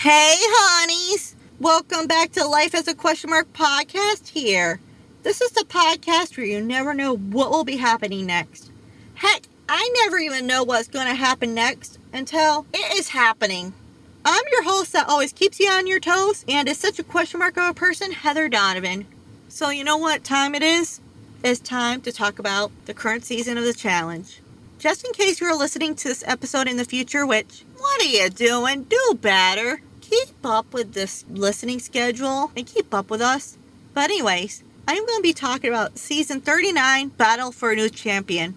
Hey, honeys! Welcome back to Life as a Question Mark podcast here. This is the podcast where you never know what will be happening next. Heck, I never even know what's going to happen next until it is happening. I'm your host that always keeps you on your toes and is such a question mark of a person, Heather Donovan. So you know what time it is? It's time to talk about the current season of the challenge. Just in case you're listening to this episode in the future, which, what are you doing? Do better. Keep up with this listening schedule and keep up with us. But anyways, I'm going to be talking about Season 39, Battle for a New Champion.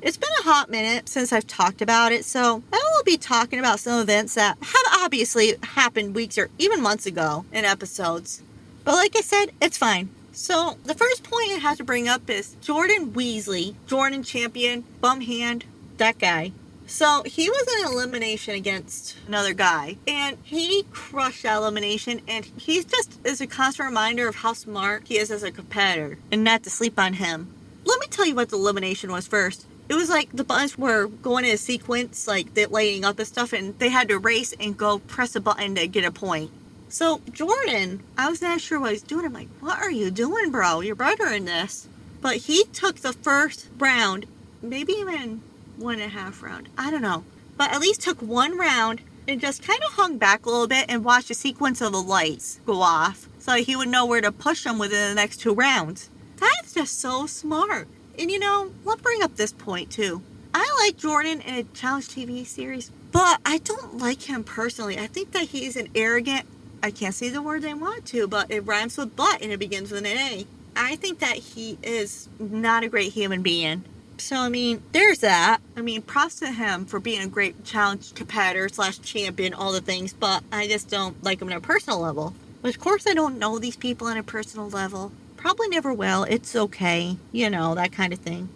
It's been a hot minute since I've talked about it, so I will be talking about some events that have obviously happened weeks or even months ago in episodes. But like I said, it's fine. So, the first point I have to bring up is Jordan Weasley, Jordan champion, bum hand, that guy. So, he was in an elimination against another guy, and he crushed that elimination, and he just is a constant reminder of how smart he is as a competitor, and not to sleep on him. Let me tell you what the elimination was first. It was like the buttons were going in a sequence, like they're lighting up and stuff, and they had to race and go press a button to get a point. So, Jordan, I was not sure what he's doing. I'm like, what are you doing, bro? You're better in this. But he took the first round, maybe even 1.5 round. I don't know. But at least took one round and just kind of hung back a little bit and watched the sequence of the lights go off so he would know where to push them within the next 2 rounds. That's just so smart. And you know, let's bring up this point too. I like Jordan in a challenge TV series, but I don't like him personally. I think that he's an arrogant, I can't say the word I want to, but it rhymes with butt and it begins with an A. I think that he is not a great human being. So, I mean, there's that. I mean, props to him for being a great challenge competitor / champion, all the things, but I just don't like him on a personal level. But of course, I don't know these people on a personal level. Probably never will. It's okay. You know, that kind of thing.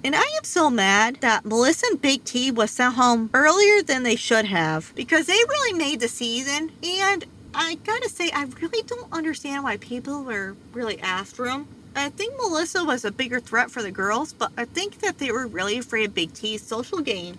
And I am so mad that Melissa and Big T was sent home earlier than they should have, because they really made the season, and I gotta say, I really don't understand why people were really after him. I think Melissa was a bigger threat for the girls, but I think that they were really afraid of Big T's social game.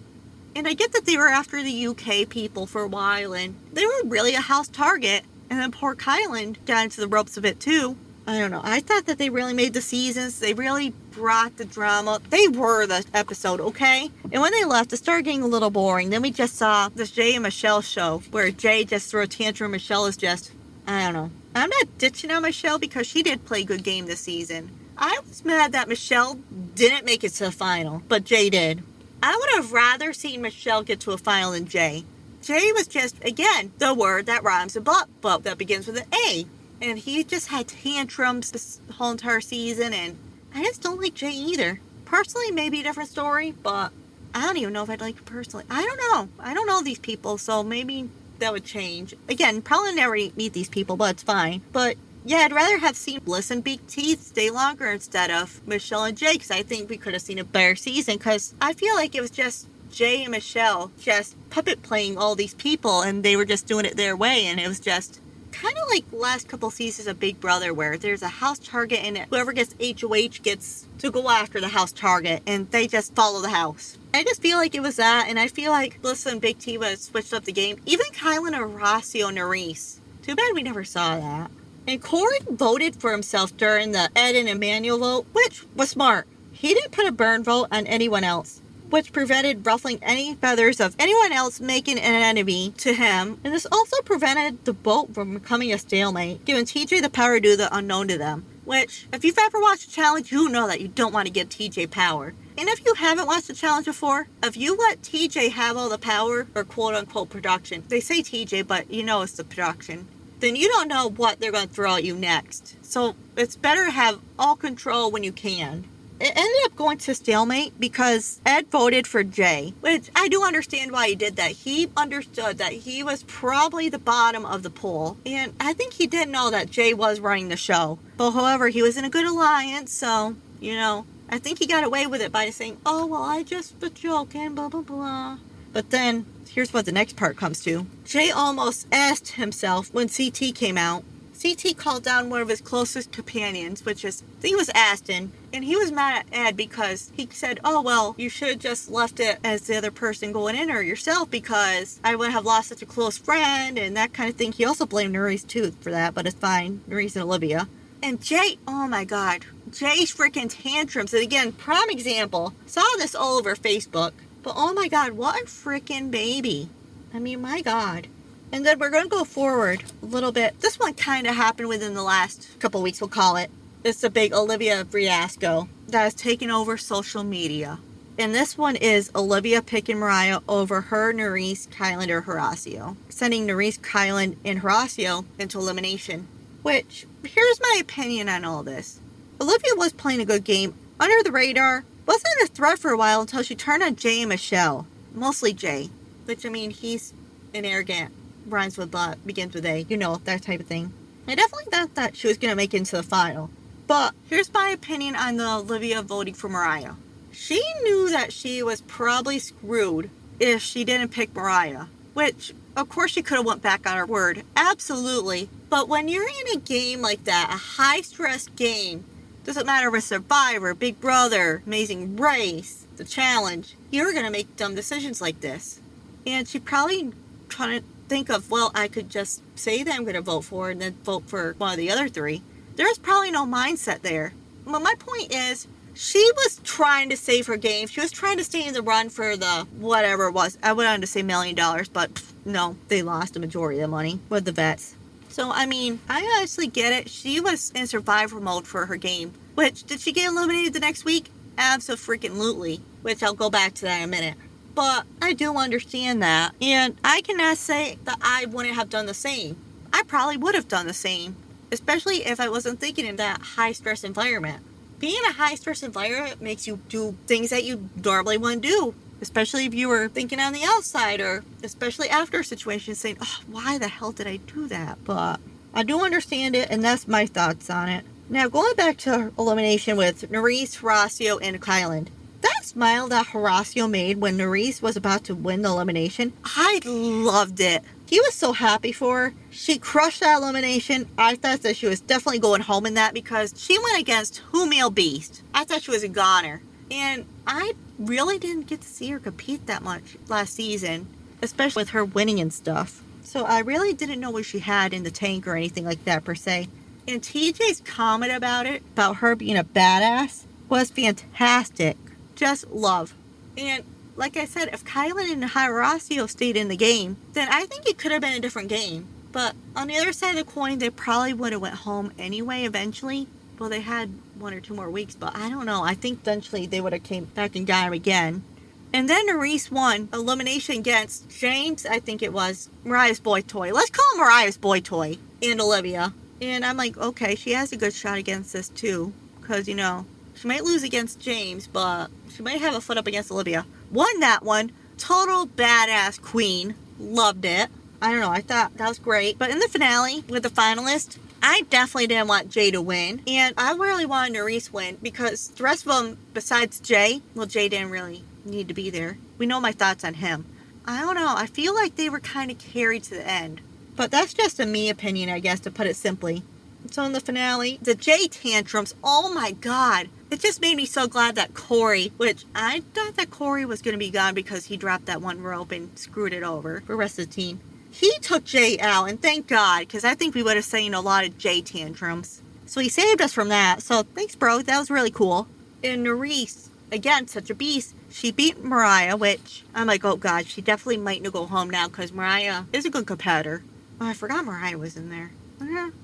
And I get that they were after the UK people for a while, and they were really a house target. And then poor Kylan got into the ropes of it too. I don't know. I thought that they really made the seasons. They really brought the drama. They were the episode, okay? And when they left, it started getting a little boring. Then we just saw this Jay and Michelle show where Jay just threw a tantrum. Michelle is just, I don't know. I'm not ditching on Michelle because she did play a good game this season. I was mad that Michelle didn't make it to the final, but Jay did. I would have rather seen Michelle get to a final than Jay. Jay was just, again, the word that rhymes with but that begins with an A. And he just had tantrums this whole entire season, and I just don't like Jay either. Personally, maybe a different story, but I don't even know if I'd like him personally. I don't know. I don't know these people, so maybe that would change. Again, probably never meet these people, but it's fine. But yeah, I'd rather have seen Bliss and Big T stay longer instead of Michelle and Jay, because I think we could have seen a better season, because I feel like it was just Jay and Michelle just puppet playing all these people, and they were just doing it their way, and it was just kind of like last couple seasons of Big Brother, where there's a house target and whoever gets HOH gets to go after the house target, and they just follow the house. I just feel like it was that, and I feel like Melissa and Big T was switched up the game. Even Kylan, Horacio, and Nerese. Too bad we never saw that. And Corey voted for himself during the Ed and Emmanuel vote, which was smart. He didn't put a burn vote on anyone else, which prevented ruffling any feathers of anyone else making an enemy to him. And this also prevented the vote from becoming a stalemate, giving TJ the power to do the unknown to them. Which, if you've ever watched a challenge, you know that you don't want to give TJ power. And if you haven't watched the challenge before, if you let TJ have all the power, or quote-unquote production, they say TJ, but you know it's the production, then you don't know what they're going to throw at you next. So it's better to have all control when you can. It ended up going to stalemate because Ed voted for Jay, which I do understand why he did that. He understood that he was probably the bottom of the pool, and I think he did know that Jay was running the show. But however, he was in a good alliance, so, you know, I think he got away with it by saying, oh, well, I just was joking, blah, blah, blah. But then, here's what the next part comes to. Jay almost asked himself when CT came out. CT called down one of his closest companions, I think it was Aston, and he was mad at Ed because he said, oh, well, you should have just left it as the other person going in or yourself because I would have lost such a close friend and that kind of thing. He also blamed Nerys, too, for that, but it's fine. Nerys and Olivia. And Jay, oh my God, Jay's freaking tantrums. And again, prime example, saw this all over Facebook, but oh my God, what a freaking baby. I mean, my God. And then we're going to go forward a little bit. This one kind of happened within the last couple weeks, we'll call it. It's a big Olivia fiasco that has taken over social media. And this one is Olivia picking Mariah over her, Nerys, Kyland, or Horacio. Sending Nerys, Kyland, and Horacio into elimination. Which, here's my opinion on all this. Olivia was playing a good game. Under the radar. Wasn't a threat for a while until she turned on Jay and Michelle. Mostly Jay. Which, I mean, he's an arrogant. Rhymes with begins with A. You know, that type of thing. I definitely thought that she was going to make it into the final. But here's my opinion on the Olivia voting for Mariah. She knew that she was probably screwed if she didn't pick Mariah. Which, of course, she could have went back on her word. Absolutely. But when you're in a game like that, a high-stress game, doesn't matter if it's Survivor, Big Brother, Amazing Race, The Challenge, you're going to make dumb decisions like this. And she probably trying to think of, well, I could just say that I'm going to vote for and then vote for one of the other three. There's probably no mindset there. But my point is, she was trying to save her game. She was trying to stay in the run for the whatever it was. I went on to say $1 million, but no, they lost the majority of the money with the vets. So, I mean, I honestly get it. She was in survivor mode for her game. Which, did she get eliminated the next week? Abso-freaking-lutely. Which I'll go back to that in a minute. But I do understand that. And I cannot say that I wouldn't have done the same. I probably would have done the same. Especially if I wasn't thinking in that high-stress environment. Being in a high-stress environment makes you do things that you normally wouldn't do. Especially if you were thinking on the outside, or especially after a situation saying, oh, why the hell did I do that? But I do understand it, and that's my thoughts on it. Now, going back to elimination with Nerys, Horacio, and Kyland. That smile that Horacio made when Nerys was about to win the elimination, I loved it. He was so happy for her. She crushed that elimination. I thought that she was definitely going home in that because she went against Humil Beast. I thought she was a goner. And I really didn't get to see her compete that much last season, especially with her winning and stuff. So I really didn't know what she had in the tank or anything like that per se. And TJ's comment about it, about her being a badass, was fantastic. Just love. And like I said, if Kyland and Horacio stayed in the game, then I think it could have been a different game. But on the other side of the coin, they probably would have went home anyway eventually. Well, they had 1 or 2 more weeks, but I don't know. I think eventually they would have came back and got him again. And then Nerys won elimination against James, I think it was, Mariah's boy toy. Let's call him Mariah's boy toy. And Olivia. And I'm like, okay, she has a good shot against this too. Because, you know, she might lose against James, but she might have a foot up against Olivia. Won that one. Total badass queen. Loved it. I don't know. I thought that was great. But in the finale with the finalists, I definitely didn't want Jay to win. And I really wanted Nerys win because the rest of them, besides Jay, well, Jay didn't really need to be there. We know my thoughts on him. I don't know. I feel like they were kind of carried to the end. But that's just a me opinion, I guess, to put it simply. So in the finale, the Jay tantrums, oh my God. It just made me so glad that Corey, which I thought that Corey was going to be gone because he dropped that one rope and screwed it over for the rest of the team. He took Jay out, and thank God, because I think we would have seen a lot of Jay tantrums. So he saved us from that. So thanks, bro. That was really cool. And Nerys, again, such a beast. She beat Mariah, which I'm like, oh God, she definitely mightn't go home now because Mariah is a good competitor. Oh, I forgot Mariah was in there.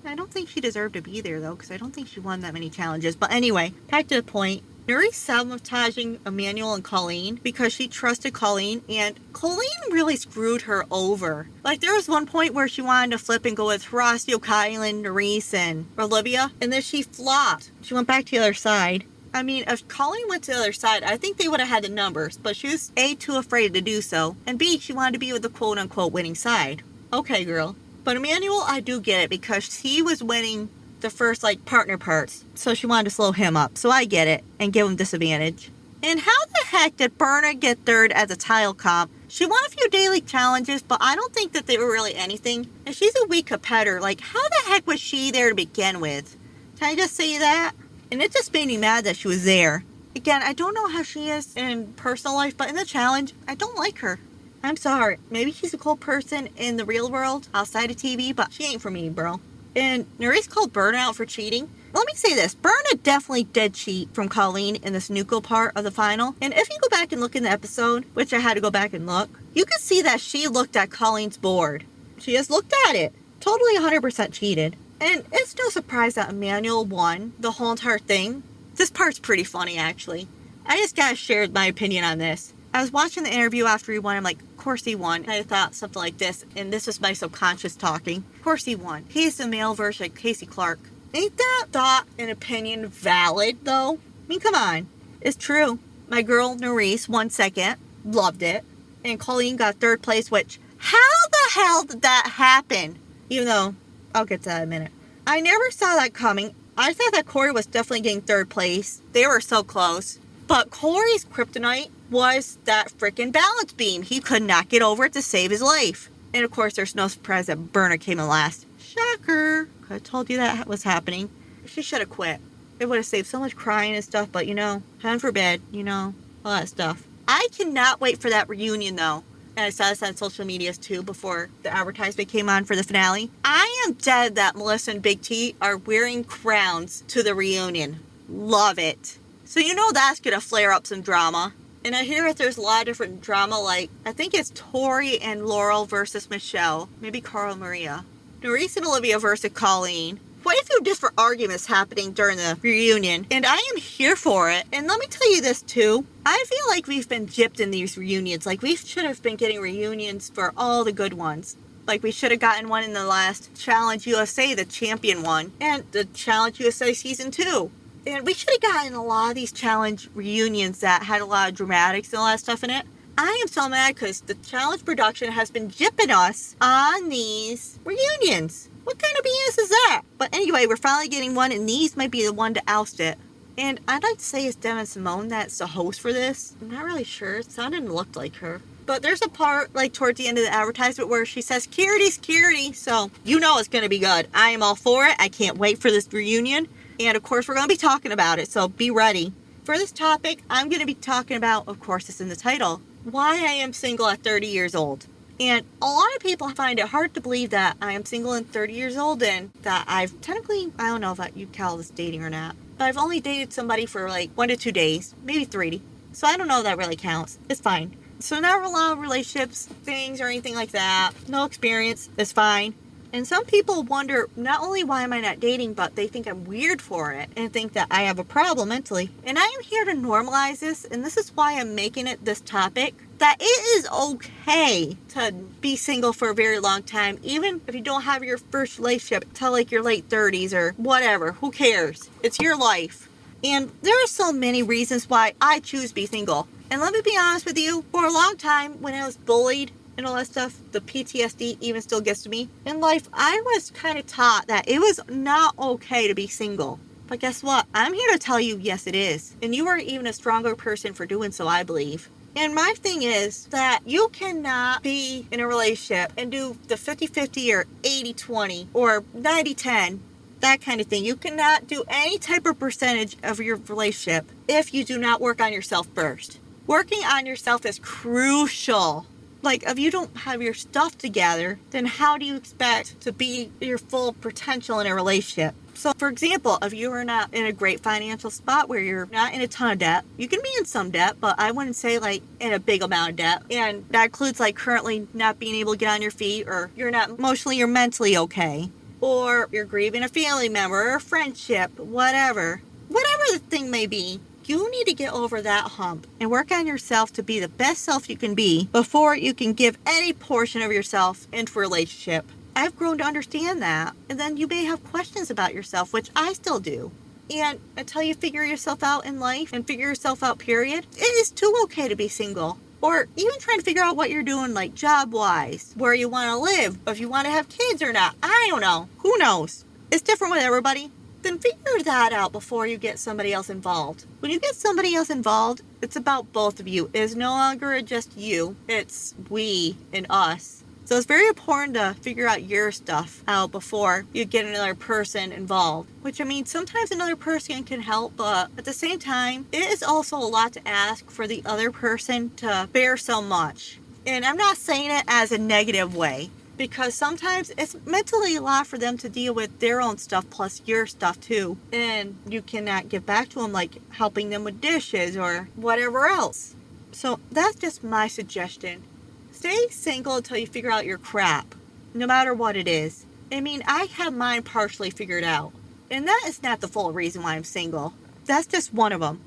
I don't think she deserved to be there, though, because I don't think she won that many challenges. But anyway, back to the point. Nerys sabotaging Emmanuel and Colleen because she trusted Colleen, and Colleen really screwed her over. Like, there was one point where she wanted to flip and go with Horacio, Kyland, Nerys, and Olivia, and then she flopped. She went back to the other side. I mean, if Colleen went to the other side, I think they would have had the numbers, but she was A, too afraid to do so, and B, she wanted to be with the quote-unquote winning side. Okay, girl. But Emmanuel, I do get it because he was winning the first, partner parts. So she wanted to slow him up. So I get it and give him disadvantage. And how the heck did Berna get third at the tile comp? She won a few daily challenges, but I don't think that they were really anything. And she's a weak competitor. How the heck was she there to begin with? Can I just say that? And it just made me mad that she was there. Again, I don't know how she is in personal life, but in the challenge, I don't like her. I'm sorry. Maybe she's a cool person in the real world, outside of TV, but she ain't for me, bro. And Nerys called Berna out for cheating. Let me say this. Berna definitely did cheat from Colleen in the snooker part of the final. And if you go back and look in the episode, which I had to go back and look, you can see that she looked at Colleen's board. She just looked at it. Totally 100% cheated. And it's no surprise that Emmanuel won the whole entire thing. This part's pretty funny, actually. I just gotta share my opinion on this. I was watching the interview after he won. I'm like, of course he won. I thought something like this, and this was my subconscious talking. Of course he won. He's the male version of Casey Clark. Ain't that thought and opinion valid, though? I mean, come on. It's true. My girl, Nerys, won second. Loved it. And Colleen got third place, which, how the hell did that happen? Even though, I'll get to that in a minute. I never saw that coming. I thought that Corey was definitely getting third place. They were so close. But Corey's kryptonite was that freaking balance beam. He could not get over it to save his life. And of course, there's no surprise that Berna came in last. Shocker. I told you that was happening. She should have quit. It would have saved so much crying and stuff, but heaven forbid, all that stuff. I cannot wait for that reunion, though. And I saw this on social medias, too, before the advertisement came on for the finale. I am dead that Melissa and Big T are wearing crowns to the reunion. Love it. So that's going to flare up some drama. And I hear that there's a lot of different drama, like, I think it's Tori and Laurel versus Michelle. Maybe Carl and Maria. Nerys and Olivia versus Colleen. Quite a few different arguments happening during the reunion, and I am here for it. And let me tell you this too. I feel like we've been gypped in these reunions. Like, we should have been getting reunions for all the good ones. Like, we should have gotten one in the last Challenge USA, the champion one, and the Challenge USA Season 2. And we should have gotten a lot of these challenge reunions that had a lot of dramatics and a lot of stuff in it. I am so mad because the challenge production has been gypping us on these reunions. What kind of BS is that? But anyway, we're finally getting one, and these might be the one to oust it. And I'd like to say it's Devin Simone that's the host for this. I'm not really sure. It sounded and looked like her. But there's a part, like, towards the end of the advertisement where she says, security. So, it's going to be good. I am all for it. I can't wait for this reunion. And, of course, we're going to be talking about it. So, be ready. For this topic, I'm going to be talking about, of course, it's in the title, why I am single at 30 years old. And a lot of people find it hard to believe that I am single and 30 years old and that I've technically, I don't know if you call this dating or not, but I've only dated somebody for like 1 to 2 days, maybe 3. So I don't know if that really counts. It's fine. So not a lot of relationships, things or anything like that. No experience. It's fine. And some people wonder not only why am I not dating, but they think I'm weird for it and think that I have a problem mentally. And I am here to normalize this, and this is why I'm making it this topic, that it is okay to be single for a very long time, even if you don't have your first relationship till like your late 30s or whatever. Who cares? It's your life. And there are so many reasons why I choose to be single. And let me be honest with you, for a long time when I was bullied and all that stuff, the PTSD even still gets to me. In life, I was kind of taught that it was not okay to be single. But guess what? I'm here to tell you, yes, it is. And you are even a stronger person for doing so, I believe. And my thing is that you cannot be in a relationship and do the 50-50 or 80-20 or 90-10, that kind of thing. You cannot do any type of percentage of your relationship if you do not work on yourself first. Working on yourself is crucial. Like, if you don't have your stuff together, then how do you expect to be your full potential in a relationship? So, for example, if you are not in a great financial spot where you're not in a ton of debt, you can be in some debt, but I wouldn't say, like, in a big amount of debt. And that includes, like, currently not being able to get on your feet, or you're not emotionally or mentally okay, or you're grieving a family member or a friendship, whatever. Whatever the thing may be, you need to get over that hump and work on yourself to be the best self you can be before you can give any portion of yourself into a relationship. I've grown to understand that. And then you may have questions about yourself, which I still do. And until you figure yourself out in life and figure yourself out, period, it is too okay to be single. Or even trying to figure out what you're doing, like job-wise, where you want to live, if you want to have kids or not. I don't know. Who knows? It's different with everybody. Then figure that out before you get somebody else involved. When you get somebody else involved, it's about both of you. It's no longer just you. It's we and us. It's So it's very important to figure out your stuff out before you get another person involved. Which, I mean, sometimes another person can help, but at the same time, it is also a lot to ask for the other person to bear so much. And I'm not saying it as a negative way, because sometimes it's mentally a lot for them to deal with their own stuff plus your stuff too. And you cannot give back to them, like helping them with dishes or whatever else. So that's just my suggestion. Stay single until you figure out your crap, no matter what it is. I mean, I have mine partially figured out. And that is not the full reason why I'm single. That's just one of them.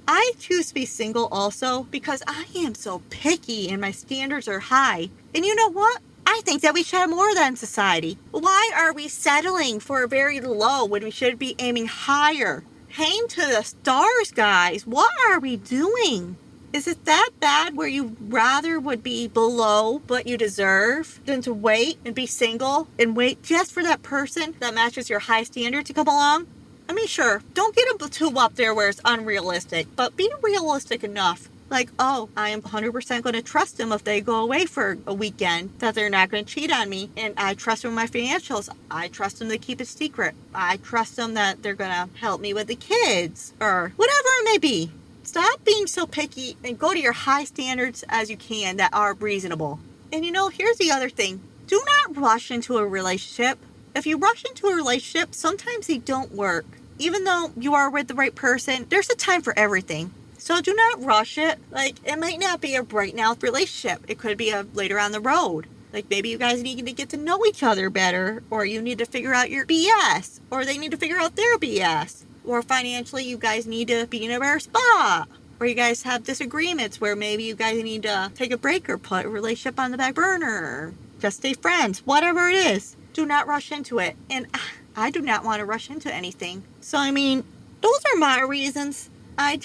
I choose to be single also because I am so picky and my standards are high. And you know what? I think that we should have more of that in society. Why are we settling for very low when we should be aiming higher? Aim to the stars, guys. What are we doing? Is it that bad where you rather would be below what you deserve than to wait and be single and wait just for that person that matches your high standard to come along? I mean, sure, don't get them too up there where it's unrealistic, but be realistic enough. Like, oh, I am 100% going to trust them if they go away for a weekend, that they're not going to cheat on me. And I trust them with my financials. I trust them to keep it secret. I trust them that they're going to help me with the kids or whatever it may be. Stop being so picky and go to your high standards as you can that are reasonable. And you know, here's the other thing. Do not rush into a relationship. If you rush into a relationship, sometimes they don't work. Even though you are with the right person, there's a time for everything. So do not rush it. Like, it might not be a right now relationship. It could be a later on the road. Like, maybe you guys need to get to know each other better, or you need to figure out your BS, or they need to figure out their BS. Or financially, you guys need to be in a better spot. Or you guys have disagreements where maybe you guys need to take a break or put a relationship on the back burner. Or just stay friends. Whatever it is. Do not rush into it. And I do not want to rush into anything. So, I mean, those are my reasons. I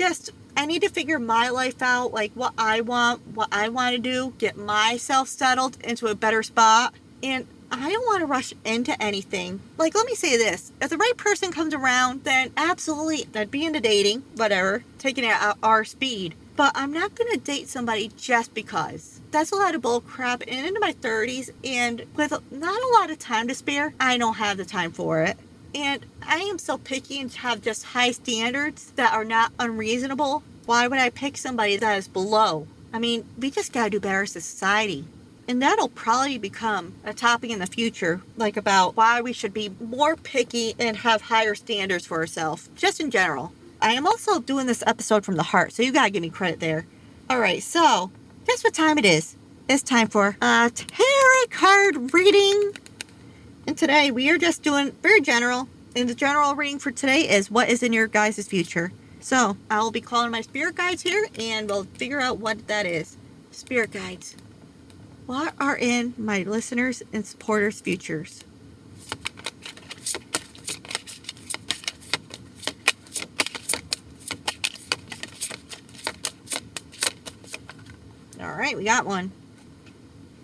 need to figure my life out. Like, what I want to do. Get myself settled into a better spot. And I don't want to rush into anything. Like, let me say this. If the right person comes around, then absolutely, I'd be into dating, whatever, taking it at our speed. But I'm not going to date somebody just because. That's a lot of bull crap. And into my 30s, and with not a lot of time to spare, I don't have the time for it. And I am so picky and have just high standards that are not unreasonable. Why would I pick somebody that is below? I mean, we just got to do better as a society. And that'll probably become a topic in the future, like about why we should be more picky and have higher standards for ourselves, just in general. I am also doing this episode from the heart, so you gotta give me credit there. Alright, so, guess what time it is? It's time for a tarot card reading. And today, we are just doing very general. And the general reading for today is what is in your guys' future. So, I will be calling my spirit guides here, and we'll figure out what that is. Spirit guides. What are in my listeners' and supporters' futures? Alright, we got one.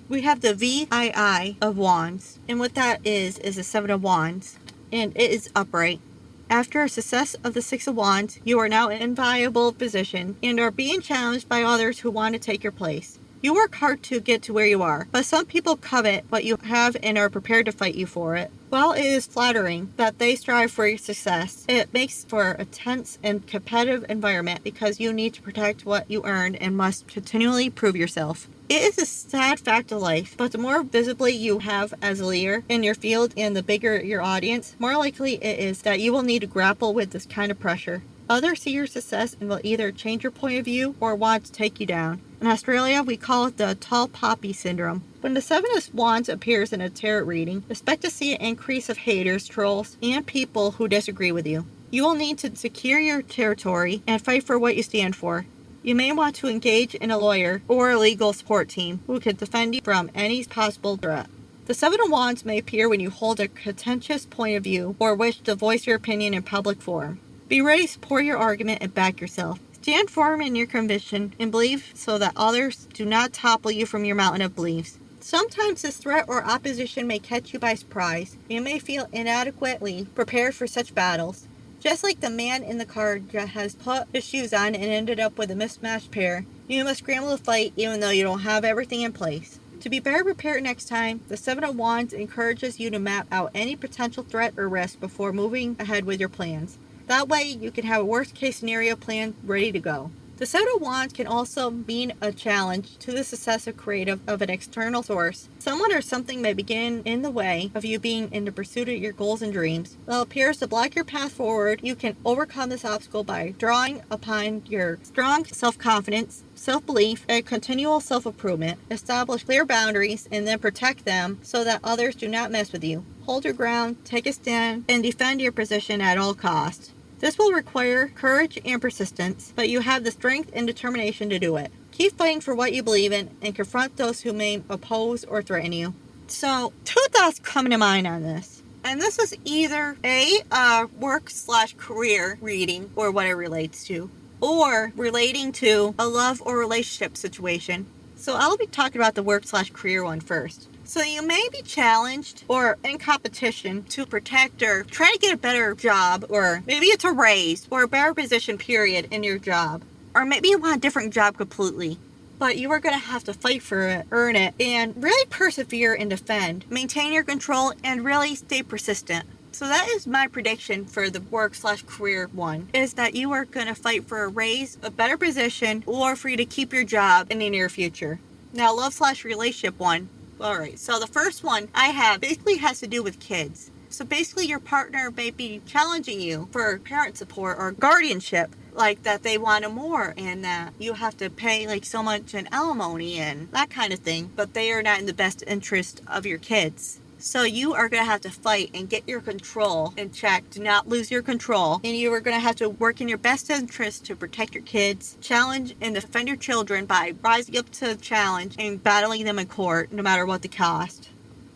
We have the VII of Wands. And what that is the Seven of Wands. And it is upright. After a success of the Six of Wands, you are now in an enviable position and are being challenged by others who want to take your place. You work hard to get to where you are, but some people covet what you have and are prepared to fight you for it. While it is flattering that they strive for your success, it makes for a tense and competitive environment because you need to protect what you earned and must continually prove yourself. It is a sad fact of life, but the more visibly you have as a leader in your field and the bigger your audience, more likely it is that you will need to grapple with this kind of pressure. Others see your success and will either change your point of view or want to take you down. In Australia, we call it the tall poppy syndrome. When the Seven of Wands appears in a tarot reading, expect to see an increase of haters, trolls, and people who disagree with you. You will need to secure your territory and fight for what you stand for. You may want to engage in a lawyer or a legal support team who can defend you from any possible threat. The Seven of Wands may appear when you hold a contentious point of view or wish to voice your opinion in public forum. Be ready to support your argument and back yourself. Stand firm in your conviction and believe so that others do not topple you from your mountain of beliefs. Sometimes this threat or opposition may catch you by surprise. You may feel inadequately prepared for such battles. Just like the man in the card that has put his shoes on and ended up with a mismatched pair, you must scramble to fight even though you don't have everything in place. To be better prepared next time, the Seven of Wands encourages you to map out any potential threat or risk before moving ahead with your plans. That way, you can have a worst-case scenario plan ready to go. The Seven of Wands can also mean a challenge to the success of creative of an external source. Someone or something may begin in the way of you being in the pursuit of your goals and dreams. While it appears to block your path forward, you can overcome this obstacle by drawing upon your strong self-confidence, self-belief, and continual self-improvement. Establish clear boundaries and then protect them so that others do not mess with you. Hold your ground, take a stand, and defend your position at all costs. This will require courage and persistence, but you have the strength and determination to do it. Keep fighting for what you believe in and confront those who may oppose or threaten you. So, two thoughts come to mind on this. And this is either a work/career reading, or what it relates to, or relating to a love or relationship situation. So I'll be talking about the work/career one first. So you may be challenged or in competition to protect or try to get a better job, or maybe it's a raise or a better position period in your job. Or maybe you want a different job completely. But you are going to have to fight for it, earn it, and really persevere and defend. Maintain your control and really stay persistent. So that is my prediction for the work/career one, is that you are going to fight for a raise, a better position, or for you to keep your job in the near future. Now, love/relationship one. Alright, so the first one I have basically has to do with kids. So basically your partner may be challenging you for parent support or guardianship, like that they want more and that you have to pay like so much in alimony and that kind of thing, but they are not in the best interest of your kids. So you are going to have to fight and get your control in check. Do not lose your control. And you are going to have to work in your best interest to protect your kids, challenge and defend your children by rising up to the challenge and battling them in court, no matter what the cost.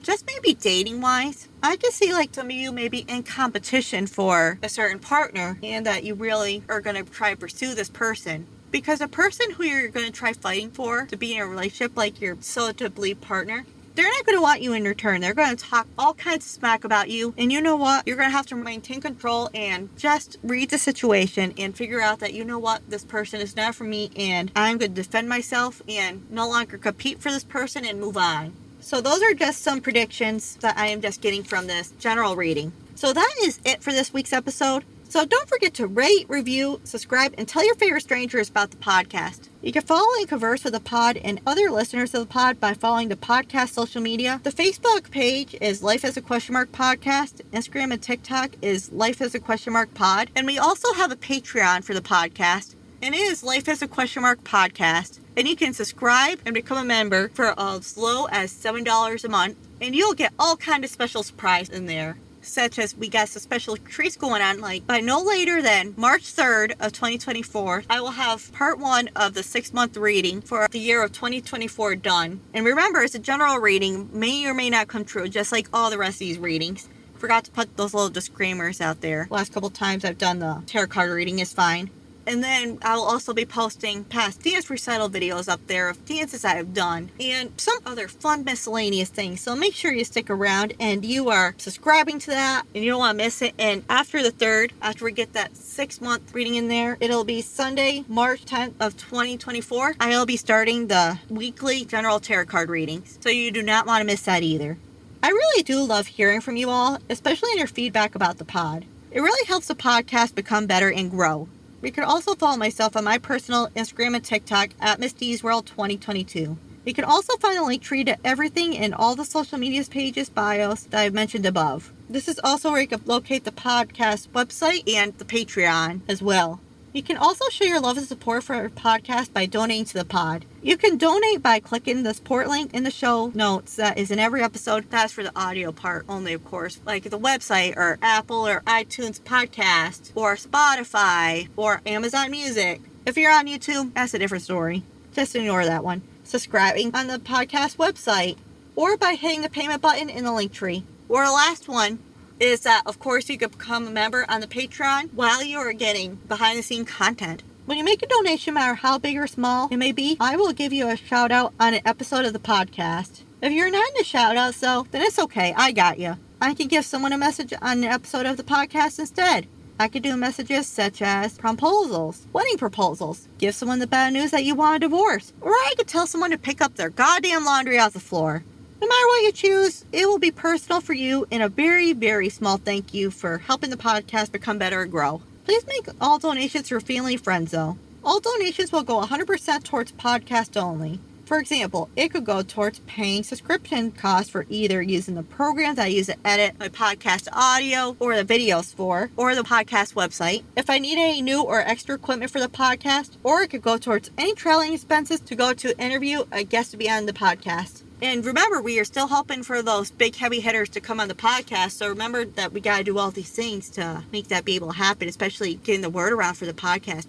Just maybe dating-wise, I just see like some of you may be in competition for a certain partner and that you really are going to try to pursue this person. Because a person who you're going to try fighting for to be in a relationship, like your so-to-be partner, they're not going to want you in return. They're going to talk all kinds of smack about you. And you know what? You're going to have to maintain control and just read the situation and figure out that, you know what? This person is not for me and I'm going to defend myself and no longer compete for this person and move on. So those are just some predictions that I am just getting from this general reading. So that is it for this week's episode. So don't forget to rate, review, subscribe, and tell your favorite strangers about the podcast. You can follow and converse with the pod and other listeners of the pod by following the podcast social media. The Facebook page is Life as a Podcast. Instagram and TikTok is Life as a Pod. And we also have a Patreon for the podcast. And it is Life as a Podcast. And you can subscribe and become a member for as low as $7 a month. And you'll get all kinds of special surprises in there. Such as we got some special treats going on, like by no later than March 3rd of 2024, I will have part 1 of the 6-month reading for the year of 2024 done. And remember, it's a general reading, may or may not come true, just like all the rest of these readings. Forgot to put those little disclaimers out there. Last couple times I've done the tarot card reading is fine. And then I will also be posting past dance recital videos up there of dances I have done and some other fun miscellaneous things. So make sure you stick around and you are subscribing to that and you don't want to miss it. And after the 3rd, after we get that 6-month reading in there, it'll be Sunday, March 10th of 2024. I'll be starting the weekly general tarot card readings. So you do not want to miss that either. I really do love hearing from you all, especially in your feedback about the pod. It really helps the podcast become better and grow. You can also follow myself on my personal Instagram and TikTok at MissDeesWorld2022. You can also find a link tree to everything in all the social media pages bios that I've mentioned above. This is also where you can locate the podcast website and the Patreon as well. You can also show your love and support for our podcast by donating to the pod. You can donate by clicking the support link in the show notes that is in every episode. That's for the audio part only, of course, like the website or Apple or iTunes podcast or Spotify or Amazon Music. If you're on YouTube, that's a different story. Just ignore that one. Subscribing on the podcast website or by hitting the payment button in the link tree. Or the last one is that, of course, you can become a member on the Patreon while you are getting behind-the-scenes content. When you make a donation, no matter how big or small it may be, I will give you a shout-out on an episode of the podcast. If you're not into shout-outs, though, then it's okay. I got you. I can give someone a message on an episode of the podcast instead. I could do messages such as proposals, wedding proposals, give someone the bad news that you want a divorce, or I could tell someone to pick up their goddamn laundry off the floor. No matter what you choose, it will be personal for you and a very, very small thank you for helping the podcast become better and grow. Please make all donations for family and friends though. All donations will go 100% towards podcast only. For example, it could go towards paying subscription costs for either using the programs I use to edit my podcast audio or the videos for, or the podcast website. If I need any new or extra equipment for the podcast, or it could go towards any traveling expenses to go to interview a guest to be on the podcast. And remember, we are still hoping for those big heavy hitters to come on the podcast. So remember that we got to do all these things to make that be able to happen, especially getting the word around for the podcast,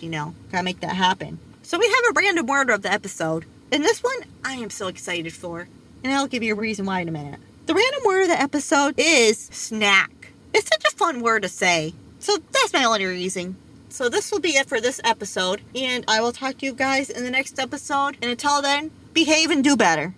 Got to make that happen. So we have a random word of the episode. And this one, I am so excited for. And I'll give you a reason why in a minute. The random word of the episode is snack. It's such a fun word to say. So that's my only reason. So this will be it for this episode. And I will talk to you guys in the next episode. And until then, behave and do better.